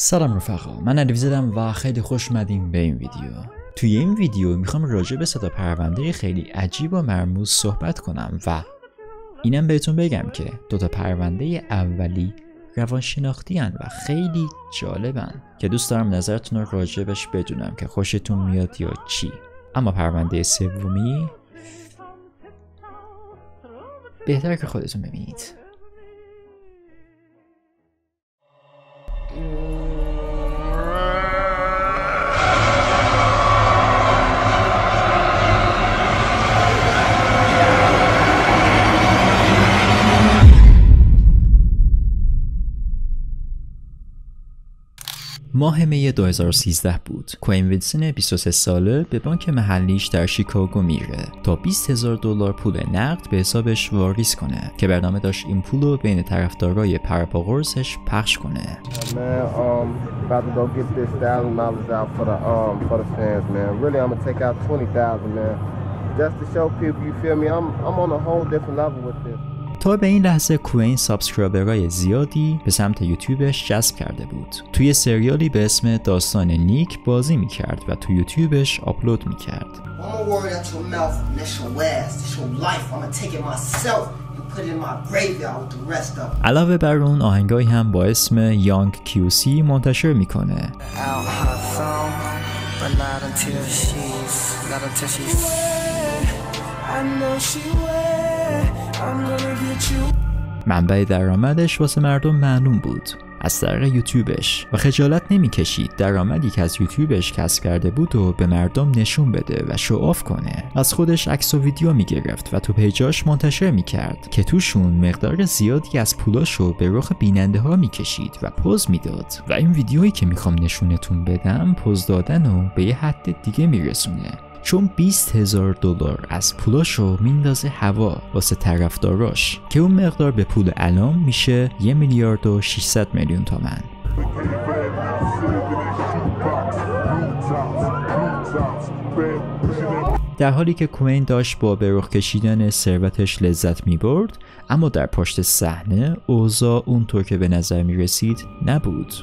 سلام رفقا، من علیزادم و خیلی خوش اومدیم به این ویدیو. توی این ویدیو میخوام راجع به 3 تا پرونده خیلی عجیب و مرموز صحبت کنم و اینم بهتون بگم که 2 تا پرونده اولی روانشناختی هن و خیلی جالبن که دوست دارم نظرتون رو راجبش بدونم که خوشتون میاد یا چی. اما پرونده سومی بهتره که خودتون ببینید. ماه می 2013 بود. کوین ویلسون 23 ساله به بانک محلیش در شیکاگو میره تا $20,000 پول نقد به حسابش واریز کنه که برنامه داشت این پول رو بین طرفدارای پرپاقرصش پخش کنه. تا به این لحظه کوین سابسکرایبرای زیادی به سمت یوتیوبش جذب کرده بود. توی سریالی به اسم داستان نیک بازی میکرد و توی یوتیوبش آپلود میکرد. علاوه بر اون آهنگایی هم با اسم یانگ کیوسی منتشر میکنه. منبع درآمدش واسه مردم معلوم بود، از طریق یوتیوبش، و خجالت نمیکشید درآمدی که از یوتیوبش کسب کرده بود و به مردم نشون بده و شوآف کنه. از خودش عکس و ویدیو میگرفت و تو پیجاش منتشر میکرد که توشون مقدار زیادی از پولاشو به رخ بیننده ها میکشید و پوز میداد. و این ویدیویی که میخوام نشونتون بدم پوز دادن رو به یه حد دیگه میرسونه، چون $20,000 از پولاشو میندازه هوا واسه طرفداراش که اون مقدار به پول الان میشه $1,600,000,000 تومان. در حالی که کوین داشت با به رخ کشیدن ثروتش لذت میبرد، اما در پشت صحنه اوضاع اونطور که به نظر میرسید نبود.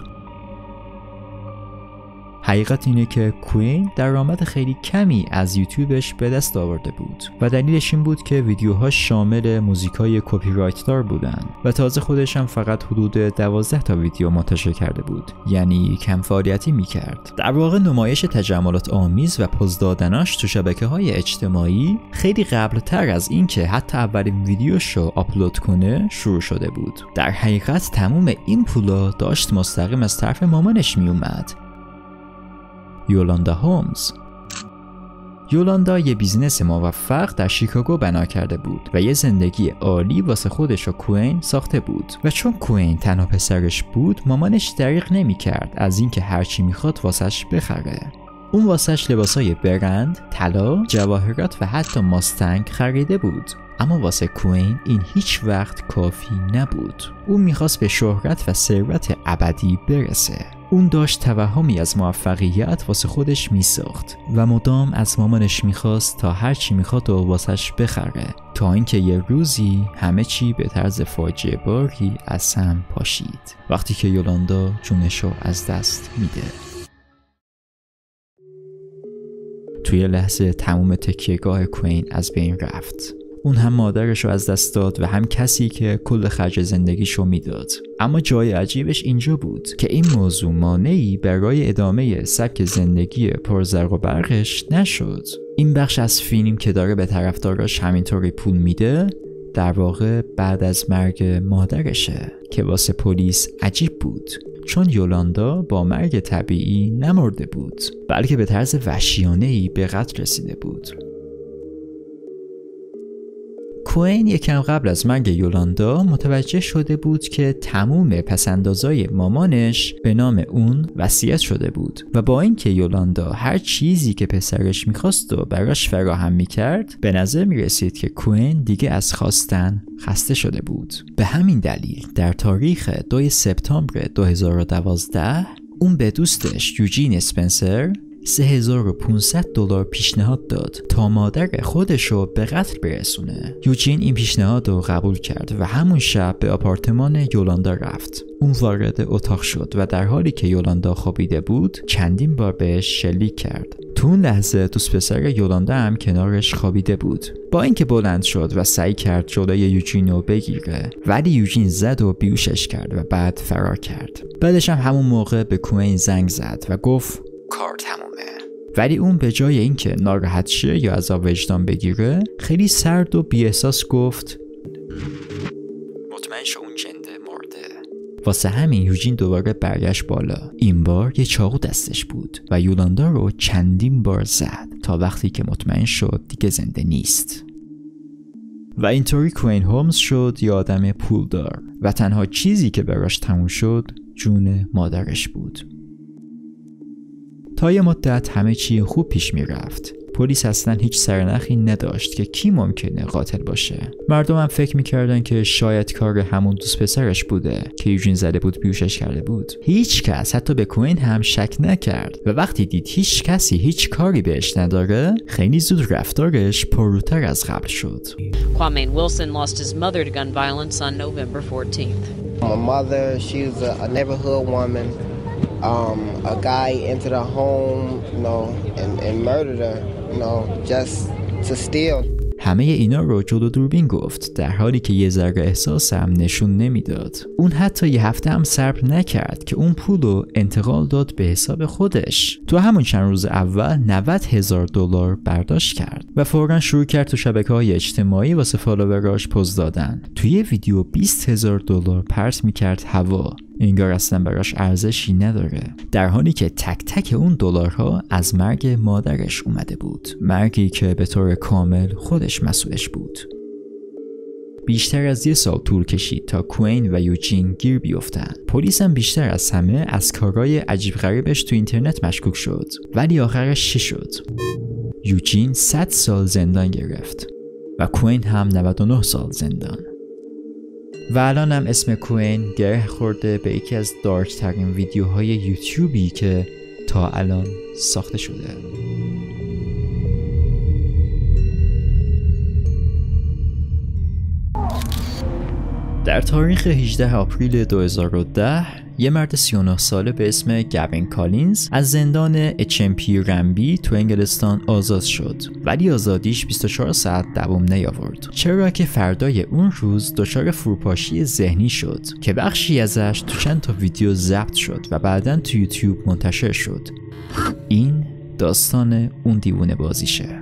حقیقت اینه که کوین درآمد خیلی کمی از یوتیوبش به دست آورده بود و دلیلش این بود که ویدیوهاش شامل موزیکای کپی رایت دار بودن و تازه خودش هم فقط حدود 12 تا ویدیو منتشر کرده بود، یعنی کم فعالیتی میکرد. در واقع نمایش تجملات آمیز و پوز دادناش تو شبکه‌های اجتماعی خیلی قبلتر از این که حتی اولین ویدیوشو آپلود کنه شروع شده بود. در حقیقت تموم این پولا داشت مستقیم از طرف مامانش میومد، یولاندا هومز. یولاندا یه بیزنس موفق در شیکاگو بنا کرده بود و یه زندگی عالی واسه خودش و کوین ساخته بود. و چون کوین تنها پسرش بود، مامانش دریغ نمی کرد از اینکه هرچی میخواد واسش بخره. اون واسش لباسای برند، طلا، جواهرات و حتی ماستنگ خریده بود. اما واسه کوین این هیچ وقت کافی نبود. اون میخواست به شهرت و ثروت ابدی برسه. اون داشت توهمی از موفقیت واسه خودش میساخت و مدام از مامانش میخواست تا هرچی میخواد و واسش بخره، تا اینکه یه روزی همه چی به طرز فاجعه باری از هم پاشید وقتی که یولاندا جونشو از دست میده. توی لحظه تموم تکیهگاه کوین از بین رفت. اون هم مادرش رو از دست داد و هم کسی که کل خرج زندگیشو میداد. اما جای عجیبش اینجا بود که این موضوع مانعی برای ادامه سبک زندگی پرزرق و برقش نشد. این بخش از فیلم که داره به طرفداراش همینطوری پول میده، در واقع بعد از مرگ مادرشه که واسه پلیس عجیب بود، چون یولاندا با مرگ طبیعی نمرده بود، بلکه به طرز وحشیانه‌ای به قتل رسیده بود. کوین یکم قبل از مرگ یولاندا متوجه شده بود که تموم پسندازای مامانش به نام اون وصیت شده بود و با اینکه یولاندا هر چیزی که پسرش میخواست و براش فراهم میکرد، به نظر میرسید که کوین دیگه از خواستن خسته شده بود. به همین دلیل در تاریخ 2 سپتامبر 2012 اون به دوستش یوجین اسپنسر $3500 پیشنهاد داد تا مادر خودشو به قتل برسونه. یوجین این پیشنهاد رو قبول کرد و همون شب به آپارتمان یولاندا رفت. اون وارد اتاق شد و در حالی که یولاندا خوابیده بود چندین بار بهش شلیک کرد. تو اون لحظه دوست پسر یولاندا هم کنارش خوابیده بود. با اینکه بلند شد و سعی کرد جلوی یوجین رو بگیره، ولی یوجین زد و بیهوشش کرد و بعد فرار کرد. بعدش هم همون موقع به کوین زنگ زد و گفت کار تمومه. ولی اون به جای اینکه ناراحت شه یا عذاب وجدان بگیره، خیلی سرد و بی‌احساس گفت مطمئن شو اون جنده مرده. واسه همین یوجین دوباره برگشت بالا. این بار یه چاقو دستش بود و یولاندا رو چندین بار زد تا وقتی که مطمئن شد دیگه زنده نیست. و اینطوری کوین هولمز شد یه آدم پولدار و تنها چیزی که براش تموم شد جون مادرش بود. تا یه مدت همه چی خوب پیش می رفت. پلیس اصلا هیچ سرنخی نداشت که کی ممکنه قاتل باشه. مردم هم فکر میکردن که شاید کار همون دوست پسرش بوده که یوجین زده بود بیهوشش کرده بود. هیچ کس حتی به کوین هم شک نکرد و وقتی دید هیچ کسی هیچ کاری بهش نداره، خیلی زود رفتارش پرروتر از قبل شد. Kwame Wilson lost his mother to gun violence on November 14th. My mother, she was a neighborhood woman. A guy entered her home, and murdered her, just to steal. همه اینا رو جلو دوربین گفت در حالی که یه ذره احساس هم نشون نمیداد. اون حتی یه هفته هم صبر نکرد که اون پول رو انتقال داد به حساب خودش. تو همون چند روز اول $90,000 برداشت کرد و فوراً شروع کرد تو شبکه‌های اجتماعی واسه فالووراش پوز دادن. توی یه ویدیو $20,000 پرت میکرد هوا. انگار اصلا براش ارزشی نداره، در حالی که تک تک اون دلارها از مرگ مادرش اومده بود، مرگی که به طور کامل خودش مسئولش بود. بیشتر از 1 سال طول کشید تا کوین و یوجین گیر بیفتن. پلیس هم بیشتر از همه از کارهای عجیب غریبش تو اینترنت مشکوک شد، ولی آخرش چی شد؟ یوجین 100 سال زندان گرفت و کوین هم 99 سال زندان. و الان هم اسم کوین گره خورده به یکی از دارک ترین ویدیوهای یوتیوبی که تا الان ساخته شده. در تاریخ 18 آپریل 2010 یه مرد 39 ساله به اسم گوین کالینز از زندان HMP رنبی تو انگلستان آزاد شد، ولی آزادیش 24 ساعت دوام نیاورد، چرا که فردای اون روز دچار فروپاشی ذهنی شد که بخشی ازش تو چند تا ویدیو ضبط شد و بعداً تو یوتیوب منتشر شد. این داستان اون دیوونه بازیشه.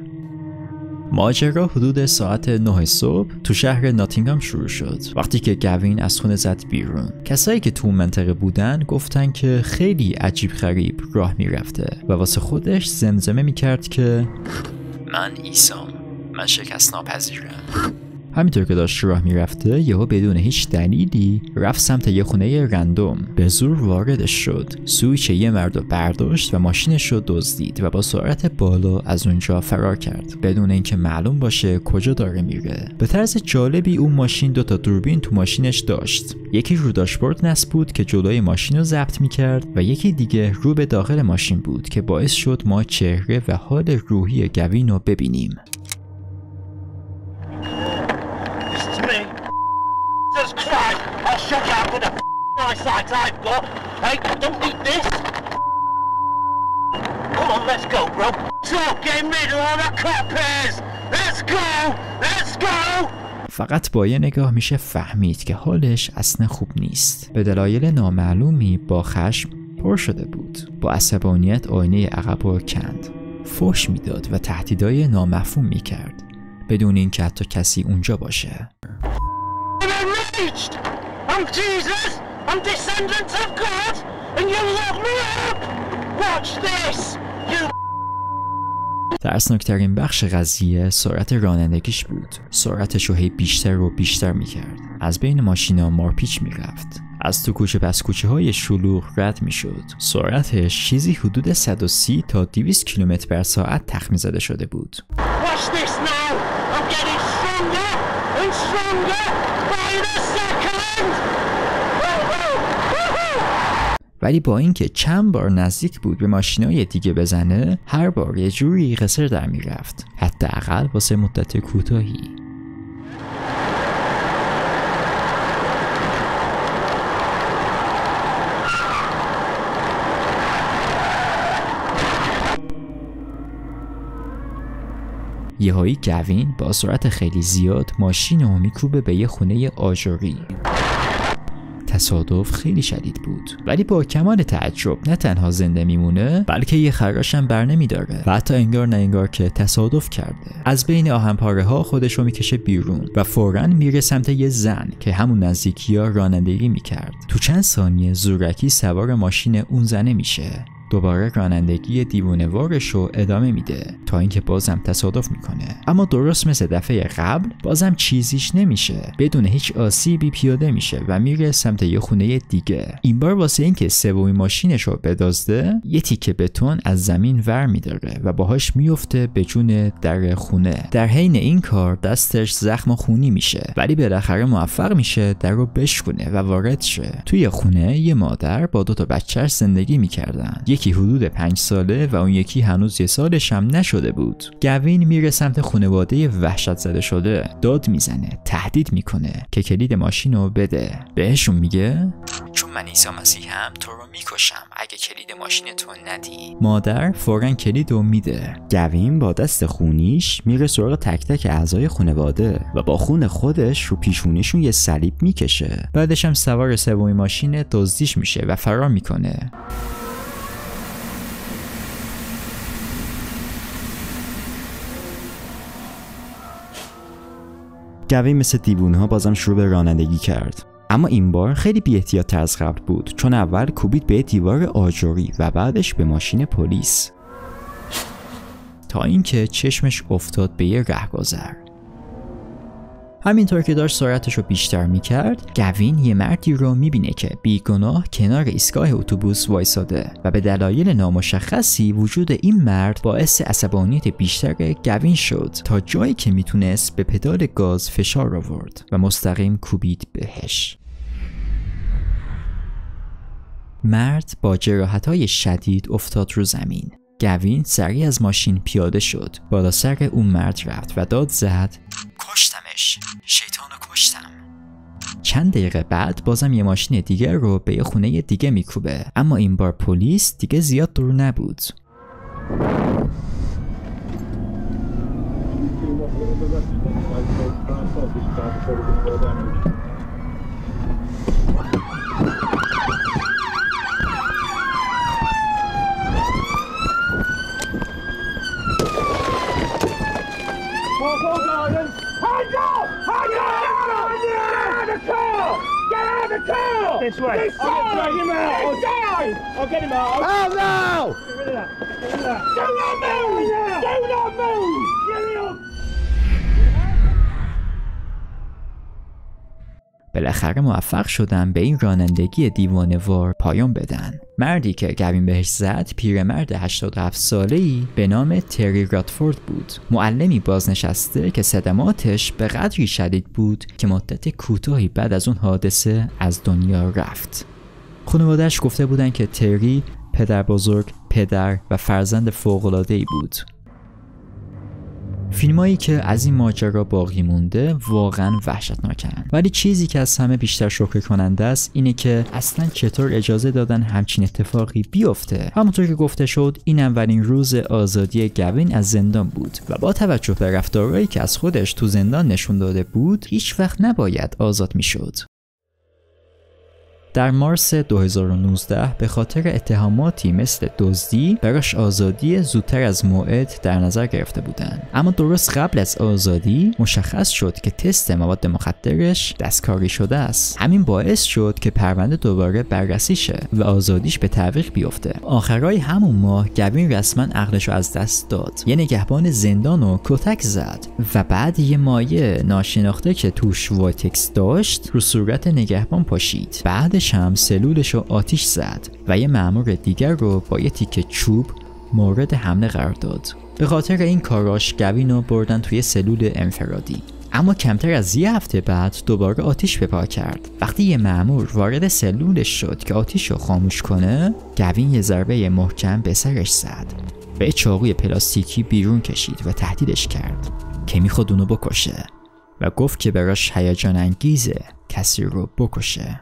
ماجرا حدود ساعت 9 صبح تو شهر ناتینگهام شروع شد. وقتی که گوین از خونه زد بیرون، کسایی که تو منطقه بودن گفتن که خیلی عجیب غریب راه میرفته و واسه خودش زمزمه میکرد که من عیسام، من شکست ناپذیرم. همینطور که داشت راه میرفته یهو بدون هیچ دلیلی رفت سمت یه خونه رندوم، به زور واردش شد، سویچ یه مرد رو برداشت و ماشینش رو دزدید و با سرعت بالا از اونجا فرار کرد بدون اینکه معلوم باشه کجا داره میره. به طرز جالبی اون ماشین 2 تا دوربین تو ماشینش داشت، یکی رو داشبورد نصب بود که جلوی ماشین رو ضبط میکرد و یکی دیگه رو به داخل ماشین بود که باعث شد ما چهره و حال روحی گوین رو ببینیم. I've got. Hey, don't eat this. Come on, let's go, bro. Stop getting rid of all that crap pairs. Let's go. Let's go. فقط با یه نگاه میشه فهمید که حالش اصلا خوب نیست. به دلایل نامعلومی با خشم پر شده بود. با عصبانیت آینه عقب رو کند. فحش میداد و تهدیدهای نامفهوم میکرد بدون اینکه حتی کسی اونجا باشه. I'm Jesus. I'm descendant of God, and you lock me up. Watch this. You. ترسناکترین بخش قضیه سرعت رانندگیش بود. سرعتش رو هی بیشتر و بیشتر میکرد. از بین ماشینا مارپیچ میرفت. از تو کوچه پس کوچه های شلوغ رد میشد. سرعتش چیزی حدود 130 تا 200 کیلومتر بر ساعت تخمین زده شده بود. Watch this now. I'm getting stronger and stronger by the second. ولی با اینکه چند بار نزدیک بود به ماشینای دیگه بزنه، هر بار یه جوری قصر در میرفت، حداقل واسه مدت کوتاهی. یهویی گوین با سرعت خیلی زیاد ماشین رو میکوبه به یه خونه آجری. تصادف خیلی شدید بود، ولی با کمال تعجب نه تنها زنده میمونه بلکه یه خراش هم بر نمیداره و حتی انگار نه انگار که تصادف کرده. از بین آهنپاره ها خودش رو میکشه بیرون و فوراً میره سمت یه زن که همون نزدیکی‌ها رانندگی میکرد. تو چند ثانیه زورکی سوار ماشین اون زنه میشه. دوباره رانندگی دیوونه‌وارش رو ادامه میده تا اینکه بازم تصادف میکنه، اما درست مثل دفعه قبل بازم چیزیش نمیشه. بدون هیچ آسیبی پیاده میشه و میره سمت یه خونه دیگه. این بار واسه اینکه سومین ماشینش رو بدزده یه تیکه بتون از زمین ور میداره و باهاش میفته به جون در خونه. در حین این کار دستش زخم خونی میشه، ولی بالاخره موفق میشه در رو بشکونه و وارد شه. توی خونه یه مادر با 2 بچه‌اش زندگی میکردن. یکی حدود 5 ساله و اون یکی هنوز 1 سالش هم نشده بود. گوین میره سمت خانواده وحشت زده شده، داد میزنه، تهدید میکنه که کلید ماشین رو بده. بهشون میگه چون من عیسی مسیحم تو رو میکشم اگه کلید ماشین تو ندی. مادر فوراً کلید رو میده. گوین با دست خونیش میره سراغ تک تک اعضای خانواده و با خون خودش رو پیشونیشون یه صلیب میکشه. بعدش هم سوار سومین ماشین دزدیش میشه و فرار میکنه. گوین مثل دیوونه‌ها بازم شروع به رانندگی کرد، اما این بار خیلی بی‌احتیاط‌تر از قبل بود، چون اول کوبید به دیوار آجری و بعدش به ماشین پلیس تا اینکه چشمش افتاد به یه رهگذر. همینطور که داشت سرعتش رو بیشتر میکرد، گوین یه مردی رو میبینه که بیگناه کنار ایستگاه اتوبوس وایساده و به دلایل نامشخصی وجود این مرد باعث عصبانیت بیشتر گوین شد تا جایی که میتونست به پدال گاز فشار آورد و مستقیم کوبید بهش. مرد با جراحت‌های شدید افتاد رو زمین. گوین سریع از ماشین پیاده شد، بالا سر اون مرد رفت و داد زد کشتمش، شیطانو کشتم. چند دقیقه بعد بازم یه ماشین دیگر رو به یه خونه دیگه میکوبه، اما این بار پلیس دیگه زیاد دور نبود. This way. I'll get him out. I'll get him out. Oh no! Get rid of that. Get rid of that. Do not move! Do not move! Get me up! بالاخره موفق شدن به این رانندگی دیوانه‌وار پایان بدن. مردی که گوین بهش زد پیرمرد 87 ساله‌ای به نام تری رادفورد بود، معلمی بازنشسته که صدماتش به قدری شدید بود که مدت کوتاهی بعد از اون حادثه از دنیا رفت. خانواده‌اش گفته بودن که تری پدر بزرگ، پدر و فرزند فوق‌العاده‌ای بود. فیلمایی که از این ماجرا باقی مونده واقعا وحشتناکن، ولی چیزی که از همه بیشتر شوکه کننده است اینه که اصلا چطور اجازه دادن همچین اتفاقی بیفته. همونطور که گفته شد این اولین روز آزادی گوین از زندان بود و با توجه به رفتارهایی که از خودش تو زندان نشون داده بود هیچ وقت نباید آزاد میشد. در مارس 2019 به خاطر اتهاماتی مثل دزدی براش آزادی زودتر از موعد در نظر گرفته بودند، اما درست قبل از آزادی مشخص شد که تست مواد مخدرش دستکاری شده است. همین باعث شد که پرونده دوباره بررسی شه و آزادیش به تعویق بیفته. آخرای همون ماه گوین رسما عقلش رو از دست داد. یه نگهبان زندان رو کتک زد و بعد یه مایع ناشناخته که توش وایتکس داشت رو صورت نگهبان پاشید. بعدش هم سلولش رو آتیش زد و یه مأمور دیگر رو با یه تیکه چوب مورد حمله قرار داد. به خاطر این کاراش گوین رو بردن توی سلول انفرادی. اما کمتر از یه هفته بعد دوباره آتیش به پا کرد. وقتی یه مأمور وارد سلولش شد که آتیش رو خاموش کنه، گوین یه ضربه محکم به سرش زد. به چاقوی پلاستیکی بیرون کشید و تهدیدش کرد که میخواد اونو بکشه و گفت که براش هیجان انگیزه کسی رو بکشه.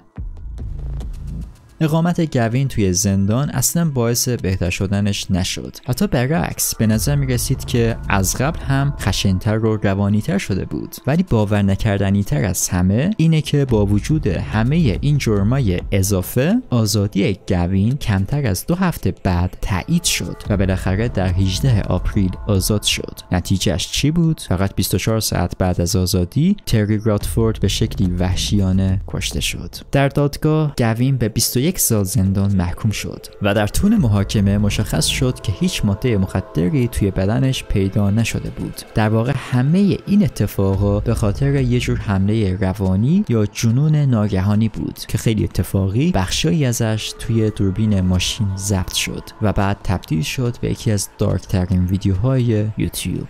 اقامت گوین توی زندان اصلا باعث بهتر شدنش نشد. حتی برعکس به نظر می رسید که از قبل هم خشن‌تر و روانی‌تر شده بود. ولی باور نکردنی‌تر از همه اینه که با وجود همه این جرمای اضافه، آزادی گوین کمتر از 2 هفته بعد تایید شد و بالاخره در 18 آپریل آزاد شد. نتیجهش چی بود؟ فقط 24 ساعت بعد از آزادی تری رادفورد به شکلی وحشیانه کشته شد. در دادگاه گوین به 21 سال زندان محکوم شد و در طول محاکمه مشخص شد که هیچ ماده مخدری توی بدنش پیدا نشده بود. در واقع همه این اتفاقا به خاطر یه جور حمله روانی یا جنون ناگهانی بود که خیلی اتفاقی بخشایی ازش توی دوربین ماشین ضبط شد و بعد تبدیل شد به یکی از دارک ترین ویدیوهای یوتیوب.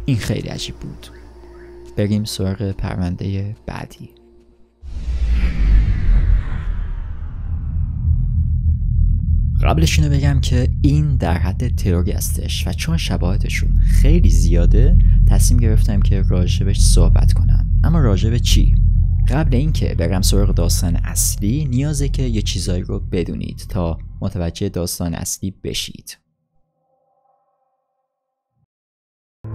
این خیلی عجیب بود. بریم سراغ پرونده بعدی. قبلش اینو بگم که این در حد تئوری هستش و چون شباهتشون خیلی زیاده تصمیم گرفتم که راجبش صحبت کنم. اما راجب چی؟ قبل اینکه برم سراغ داستان اصلی نیازه که یه چیزایی رو بدونید تا متوجه داستان اصلی بشید.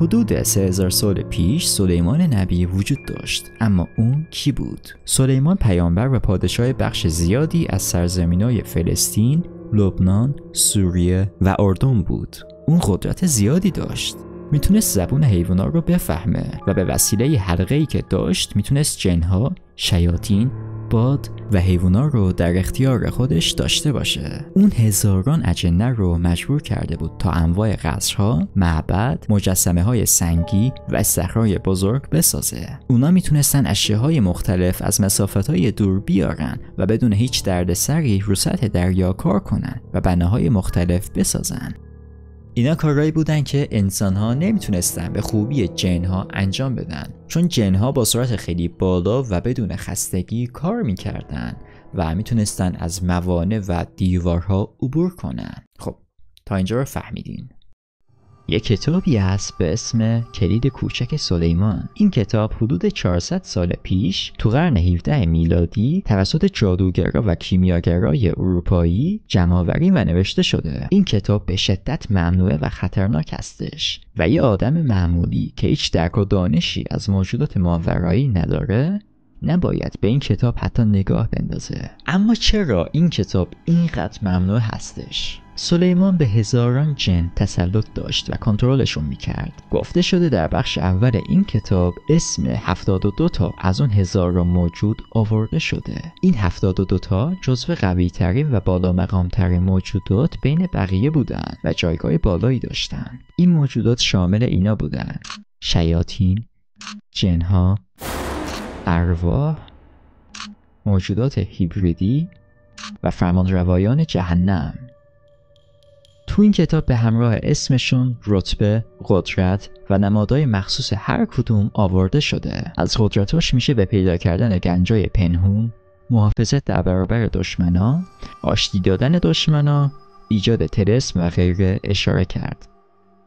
حدود 3000 سال پیش سلیمان نبی وجود داشت. اما اون کی بود؟ سلیمان پیامبر و پادشاه بخش زیادی از سرزمینای فلسطین، لبنان، سوریه و اردن بود. اون قدرت زیادی داشت. میتونست زبون حیوانا رو بفهمه و به وسیله حلقه‌ای که داشت میتونست جنها، شیاطین، باد و حیوانا رو در اختیار خودش داشته باشه. اون هزاران اجنه رو مجبور کرده بود تا انواع قصرها، معبد، مجسمه‌های سنگی و استخرهای بزرگ بسازه. اونا میتونستن اشیاءهای مختلف از مسافت‌های دور بیارن و بدون هیچ دردسری رو سطح دریا کار کنن و بناهای مختلف بسازن. اینا کارهایی بودن که انسان‌ها نمیتونستن به خوبی جن‌ها انجام بدن، چون جن‌ها با سرعت خیلی بالا و بدون خستگی کار میکردن و میتونستن از موانع و دیوارها عبور کنن. خب تا اینجا رو فهمیدین. یک کتابی هست به اسم کلید کوچک سلیمان. این کتاب حدود 400 سال پیش تو قرن 17 میلادی توسط جادوگرا و کیمیاگرای اروپایی جمع‌آوری و نوشته شده. این کتاب به شدت ممنوعه و خطرناک هستش و یه آدم معمولی که هیچ درک و دانشی از موجودات ماورایی نداره نباید به این کتاب حتی نگاه بندازه. اما چرا این کتاب اینقدر ممنوع هستش؟ سلیمان به هزاران جن تسلط داشت و کنترلشون میکرد. گفته شده در بخش اول این کتاب اسم 72 تا از اون هزاران موجود آورده شده. این 72 تا جزو قوی ترین و بالا مقام ترین موجودات بین بقیه بودن و جایگاه بالایی داشتن. این موجودات شامل اینا بودن: شیاطین، جنها، ارواح، موجودات هیبریدی و فرمانروایان جهنم. تو این کتاب به همراه اسمشون رتبه، قدرت و نمادهای مخصوص هر کدوم آورده شده. از قدرتاش میشه به پیدا کردن گنجای پنهون، محافظت در برابر دشمنا، آشتی دادن دشمنا، ایجاد طلسم و غیره اشاره کرد.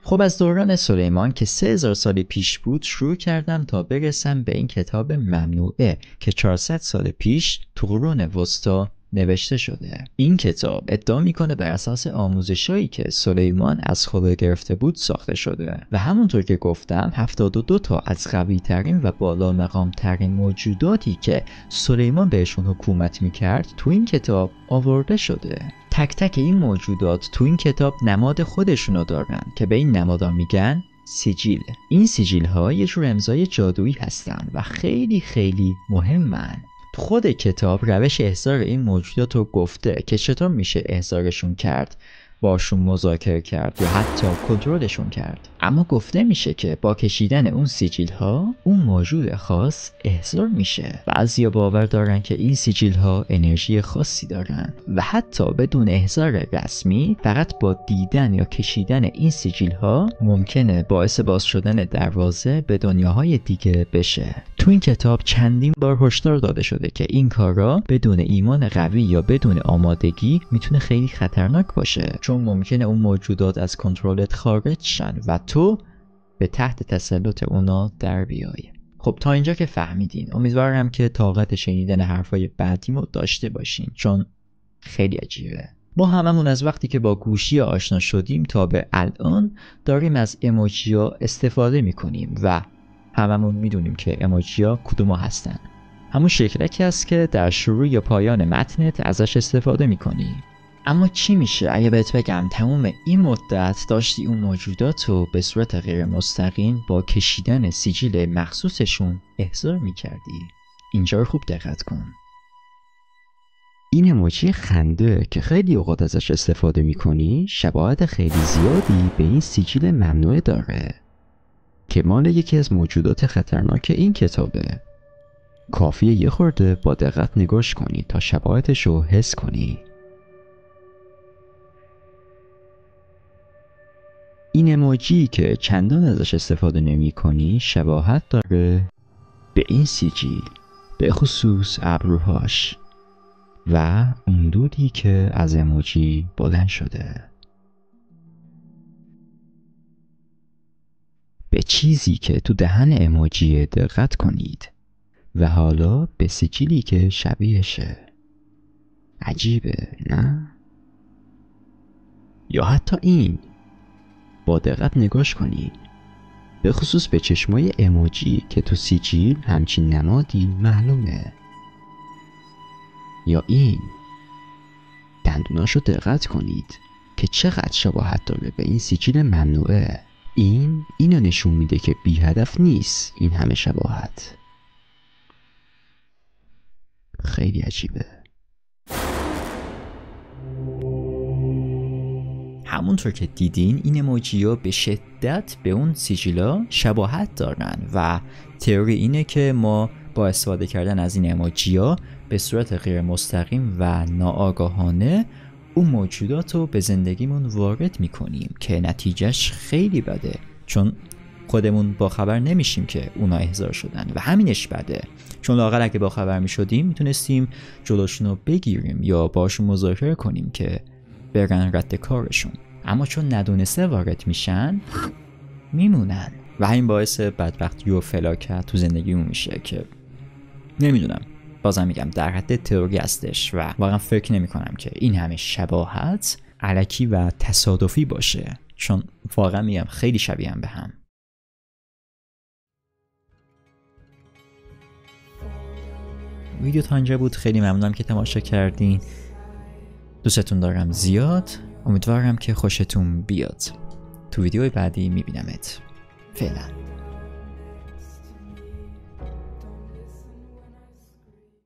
خب از دوران سلیمان که 3000 سال پیش بود شروع کردم تا برسم به این کتاب ممنوعه که 400 سال پیش تو قرون وسطا نوشته شده. این کتاب ادعا میکنه بر اساس آموزشایی که سلیمان از خدا گرفته بود ساخته شده و همونطور که گفتم 72 تا از قوی ترین و بالا مقام ترین موجوداتی که سلیمان بهشون حکومت میکرد تو این کتاب آورده شده. تک تک این موجودات تو این کتاب نماد خودشونو دارن که به این نمادا میگن سیجیل. این سیجیل ها یه جور امضای جادویی هستن و خیلی خیلی مهمن. تو خود کتاب روش احضار این موجودات رو گفته که چطور میشه احضارشون کرد باشون مذاکره کرد یا حتی کنترلشون کرد. اما گفته میشه که با کشیدن اون سیجیل ها اون موجود خاص احضار میشه. بعضیا باور دارن که این سیجیل ها انرژی خاصی دارن و حتی بدون احضار رسمی فقط با دیدن یا کشیدن این سیجیل ها ممکنه باعث باز شدن دروازه به دنیاهای دیگه بشه. تو این کتاب چندین بار هشدار داده شده که این کارا بدون ایمان قوی یا بدون آمادگی میتونه خیلی خطرناک باشه، چون ممکنه اون موجودات از کنترلت خارج شن و تو به تحت تسلط اونا در بیای. خب تا اینجا که فهمیدین، امیدوارم که طاقت شنیدن حرفای بعدیمو داشته باشین، چون خیلی عجیبه. ما هممون از وقتی که با گوشی آشنا شدیم تا به الان داریم از ایموجی‌ها استفاده میکنیم و هممون میدونیم که ایموجی‌ها کدوم هستن. همون شکلکی هست که در شروع یا پایان متنت ازش استفاده میکنی. اما چی میشه اگه بهت بگم تمام این مدت داشتی اون موجودات رو به صورت غیر مستقیم با کشیدن سیجیل مخصوصشون احضار میکردی؟ اینجا رو خوب دقت کن. این ایموجی خنده که خیلی اوقات ازش استفاده میکنی شباهت خیلی زیادی به این سیجیل ممنوعه داره که مال یکی از موجودات خطرناک این کتابه. کافیه یه خورده با دقت نگاش کنی تا شباهتش رو حس کنی. این ایموجی که چندان ازش استفاده نمی کنی شباهت داره به این سیجیل، به خصوص ابروهاش و اون دودی که از ایموجی بلند شده. به چیزی که تو دهن ایموجی دقت کنید و حالا به سیجیلی که شبیهشه. عجیبه نه؟ یا حتی این، با دقت نگاش کنید، به خصوص به چشمای ایموجی که تو سیجیل همچین نمادی معلومه. یا این، دندوناشو دقت کنید که چقدر شباهت داره به این سیجیل ممنوعه. اینو نشون میده که بی هدف نیست این همه شباهت. خیلی عجیبه. همونطور که دیدین این ایموجی‌ها به شدت به اون سیجیلا شباهت دارن و تئوری اینه که ما با استفاده کردن از این ایموجی‌ها به صورت غیر مستقیم و ناآگاهانه اون موجودات رو به زندگیمون وارد میکنیم که نتیجهش خیلی بده، چون خودمون با خبر نمیشیم که اونا احضار شدن و همینش بده، چون لااقل اگه با خبر میشدیم میتونستیم جلوشون رو بگیریم یا باشون مذاکره کنیم که برن رد کارشون. اما چون ندونسته وارد میشن میمونن و همین باعث بدبختی و فلاکت تو زندگیمون میشه که نمیدونم، بازم میگم در حد تئوری هستش و واقعا فکر نمی کنم که این همه شباهت الکی و تصادفی باشه، چون واقعا میگم خیلی شبیه هم به هم. ویدیو تا اینجا بود، خیلی ممنونم که تماشا کردین. دوستتون دارم زیاد، امیدوارم که خوشتون بیاد. تو ویدیوی بعدی میبینمت. فعلا.